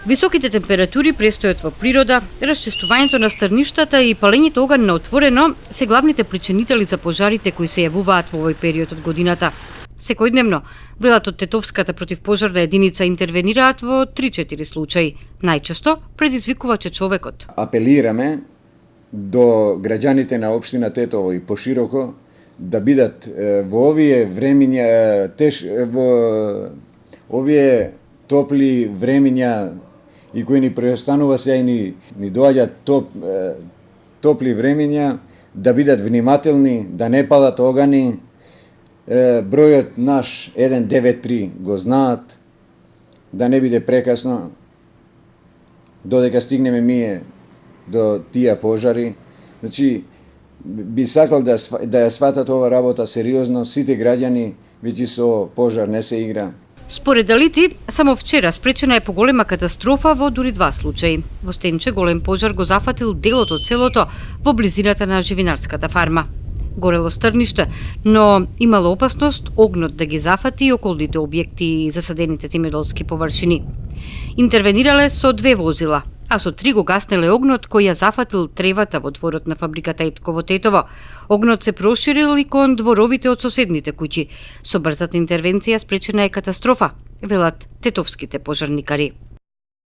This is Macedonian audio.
Високите температури, престојот во природа, расчистувањето на стрништата и палењето оган на отворено се главните причинители за пожарите кои се јавуваат во овој период од годината. Секојдневно, велат од Тетовската противпожарна единица интервенираат во 3-4 случаи. Најчесто предизвикуваче човекот. Апелираме до граѓаните на општина Тетово и пошироко да бидат во овие времиња, во овие топли времиња и кои ни преостанува се и ни доаѓаат топли времиња, да бидат внимателни, да не палат огани. Бројот наш 193 го знаат, да не биде прекасно, додека стигнеме ние до тие пожари. Значи, би сакал да ја сватат ова работа сериозно, сите граѓани, веќе со пожар не се игра. Според Алити, само вчера спречена е поголема катастрофа во дури 2 случаи. Во Стенче голем пожар го зафатил делот од селото во близината на живинарската фарма. Горело стрниште, но имало опасност огнот да ги зафати и околните објекти и засадените земјоделски површини. Интервенирале со 2 возила, а со 3 го гаснеле огнот кој ја зафатил тревата во дворот на фабриката Етко во Тетово. Огнот се проширил и кон дворовите од соседните куќи. Со брзата интервенција спречена е катастрофа, велат тетовските пожарникари.